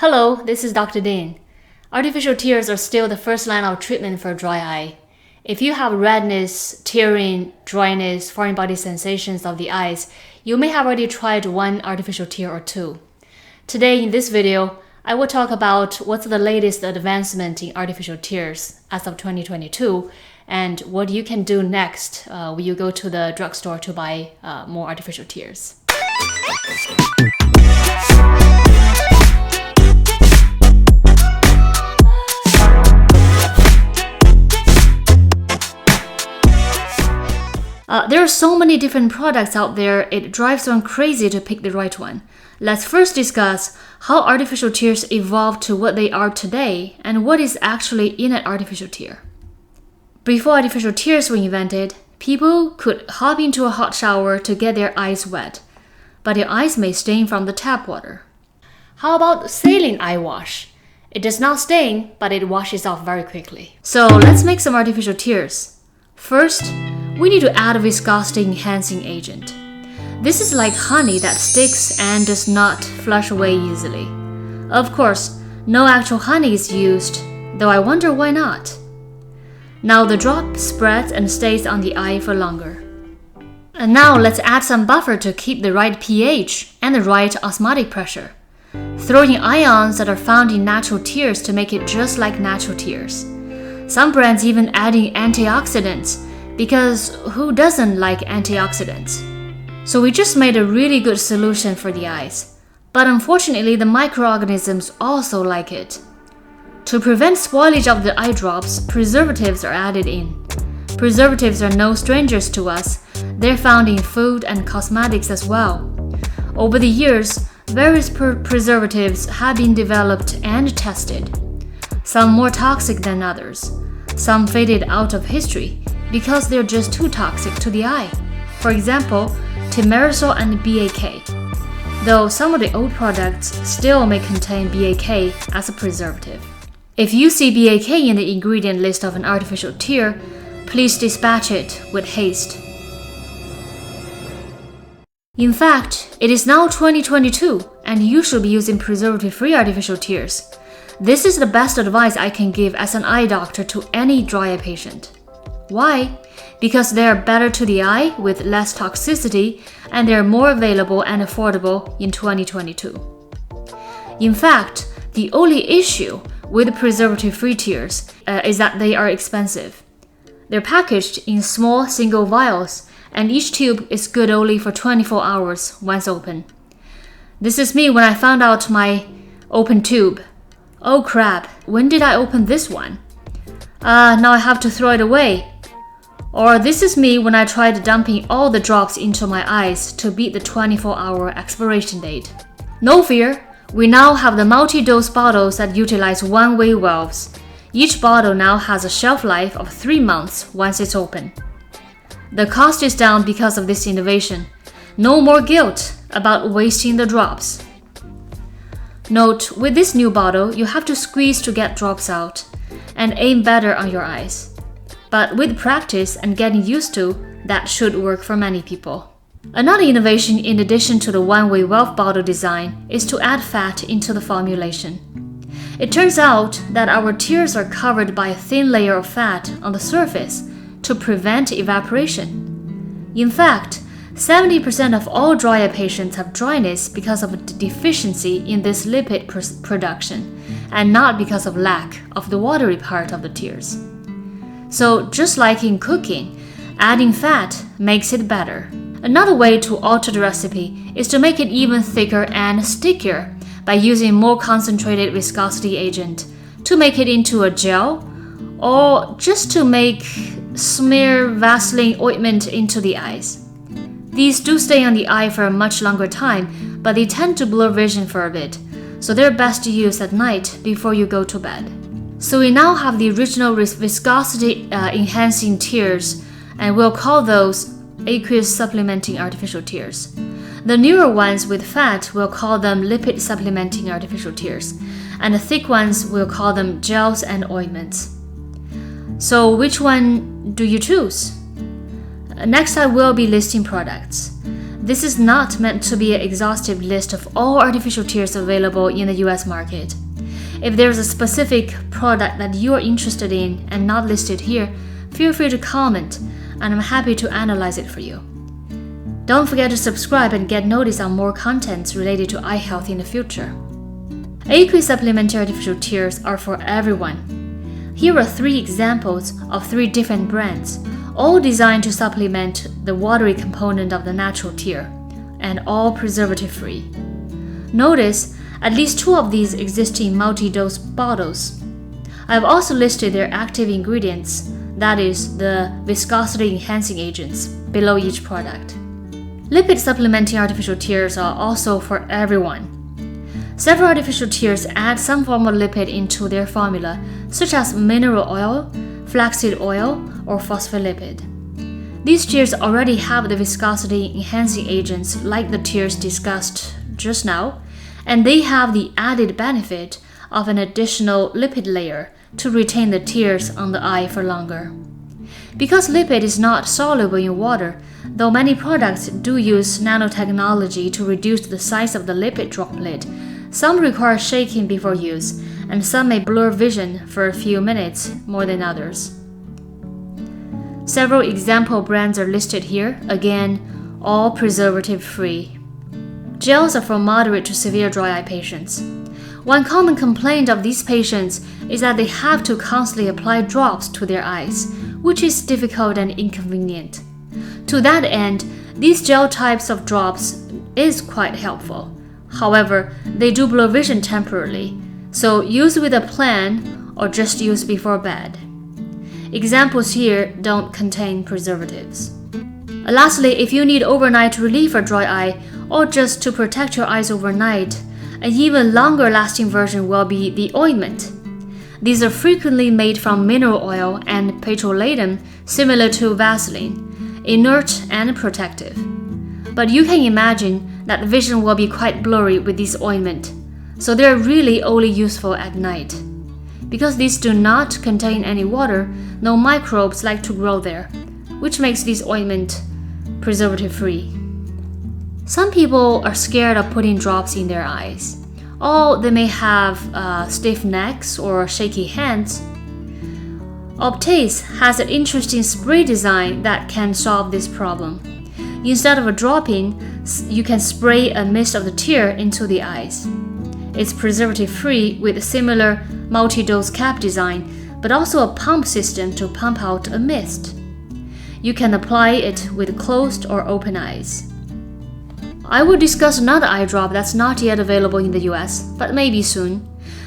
Hello, this is Dr. Ding. Artificial tears are still the first line of treatment for dry eye. If you have redness, tearing, dryness, foreign body sensations of the eyes, you may have already tried one artificial tear or two. Today in this video, I will talk about what's the latest advancement in artificial tears as of 2022 and what you can do next when you go to the drugstore to buy more artificial tears. There are so many different products out there, it drives one crazy to pick the right one. Let's first discuss how artificial tears evolved to what they are today and what is actually in an artificial tear. Before artificial tears were invented, people could hop into a hot shower to get their eyes wet, but your eyes may stain from the tap water. How about saline eye wash? It does not stain, but it washes off very quickly. So let's make some artificial tears. First, we need to add a viscosity enhancing agent. This is like honey that sticks and does not flush away easily. Of course, no actual honey is used, though I wonder why not. Now the drop spreads and stays on the eye for longer. And now let's add some buffer to keep the right pH and the right osmotic pressure. Throw in ions that are found in natural tears to make it just like natural tears. Some brands even adding antioxidants, because who doesn't like antioxidants? So we just made a really good solution for the eyes. But unfortunately, the microorganisms also like it. To prevent spoilage of the eye drops, preservatives are added in. Preservatives are no strangers to us. They're found in food and cosmetics as well. Over the years, various preservatives have been developed and tested. Some more toxic than others. Some faded out of history because they're just too toxic to the eye. For example, thimerosal and BAK. Though some of the old products still may contain BAK as a preservative. If you see BAK in the ingredient list of an artificial tear, please dispatch it with haste. In fact, it is now 2022 and you should be using preservative-free artificial tears. This is the best advice I can give as an eye doctor to any dry eye patient. Why? Because they are better to the eye with less toxicity and they are more available and affordable in 2022. In fact, the only issue with preservative-free tears is that they are expensive. They're packaged in small single vials and each tube is good only for 24 hours once open. This is me when I found out my open tube. Oh crap, when did I open this one? Now I have to throw it away. Or this is me when I tried dumping all the drops into my eyes to beat the 24-hour expiration date. No fear, we now have the multi-dose bottles that utilize one-way valves. Each bottle now has a shelf life of 3 months once it's open. The cost is down because of this innovation. No more guilt about wasting the drops. Note, with this new bottle, you have to squeeze to get drops out and aim better on your eyes. But with practice and getting used to, that should work for many people. Another innovation in addition to the one-way valve bottle design is to add fat into the formulation. It turns out that our tears are covered by a thin layer of fat on the surface to prevent evaporation. In fact, 70% of all dry eye patients have dryness because of a deficiency in this lipid production and not because of lack of the watery part of the tears. So just like in cooking, adding fat makes it better. Another way to alter the recipe is to make it even thicker and stickier by using more concentrated viscosity agent to make it into a gel or just to smear Vaseline ointment into the eyes. These do stay on the eye for a much longer time, but they tend to blur vision for a bit, so they're best to use at night before you go to bed. So we now have the original viscosity enhancing tears, and we'll call those aqueous supplementing artificial tears. The newer ones with fat, we'll call them lipid supplementing artificial tears, and the thick ones, we'll call them gels and ointments. So which one do you choose? Next I will be listing products. This is not meant to be an exhaustive list of all artificial tears available in the US market. If there's a specific product that you are interested in and not listed here, feel free to comment, and I'm happy to analyze it for you. Don't forget to subscribe and get notice on more contents related to eye health in the future. Aqueous supplementary artificial tears are for everyone. Here are 3 examples of 3 different brands, all designed to supplement the watery component of the natural tear, and all preservative-free. Notice at least 2 of these exist in multi-dose bottles. I have also listed their active ingredients, that is, the viscosity-enhancing agents, below each product. Lipid supplementing artificial tears are also for everyone. Several artificial tears add some form of lipid into their formula, such as mineral oil, flaxseed oil, or phospholipid. These tears already have the viscosity-enhancing agents like the tears discussed just now, and they have the added benefit of an additional lipid layer to retain the tears on the eye for longer. Because lipid is not soluble in water, though many products do use nanotechnology to reduce the size of the lipid droplet, some require shaking before use, and some may blur vision for a few minutes more than others. Several example brands are listed here, again, all preservative-free. Gels are for moderate to severe dry eye patients. One common complaint of these patients is that they have to constantly apply drops to their eyes, which is difficult and inconvenient. To that end, these gel types of drops is quite helpful. However, they do blur vision temporarily, so use with a plan or just use before bed. Examples here don't contain preservatives. Lastly, if you need overnight relief for dry eye or just to protect your eyes overnight, an even longer lasting version will be the ointment. These are frequently made from mineral oil and petrolatum, similar to Vaseline, inert and protective. But you can imagine that vision will be quite blurry with this ointment, so they're really only useful at night. Because these do not contain any water, no microbes like to grow there, which makes this ointment preservative-free. Some people are scared of putting drops in their eyes, or they may have stiff necks or shaky hands. Optase has an interesting spray design that can solve this problem. Instead of a drop-in, you can spray a mist of the tear into the eyes. It's preservative-free with a similar multi-dose cap design, but also a pump system to pump out a mist. You can apply it with closed or open eyes. I will discuss another eye drop that's not yet available in the US, but maybe soon.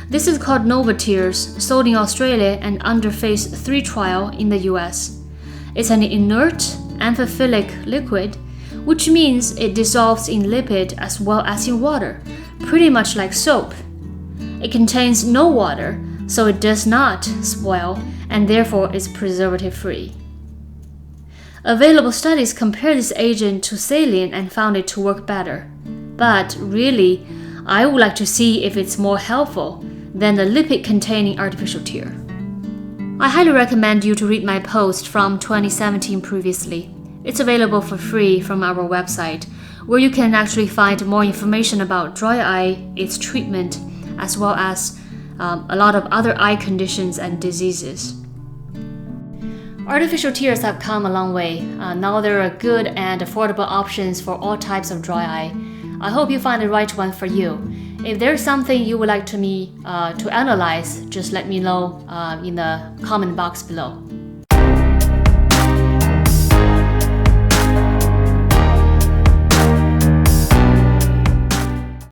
This is called Nova Tears, sold in Australia and under Phase 3 trial in the US. It's an inert amphiphilic liquid, which means it dissolves in lipid as well as in water, pretty much like soap. It contains no water, so it does not spoil and therefore is preservative-free. Available studies compare this agent to saline and found it to work better. But really, I would like to see if it's more helpful than the lipid-containing artificial tear. I highly recommend you to read my post from 2017 previously. It's available for free from our website, where you can actually find more information about dry eye, its treatment, as well as a lot of other eye conditions and diseases. Artificial tears have come a long way. Now there are good and affordable options for all types of dry eye. I hope you find the right one for you. If there's something you would like me to analyze, just let me know in the comment box below.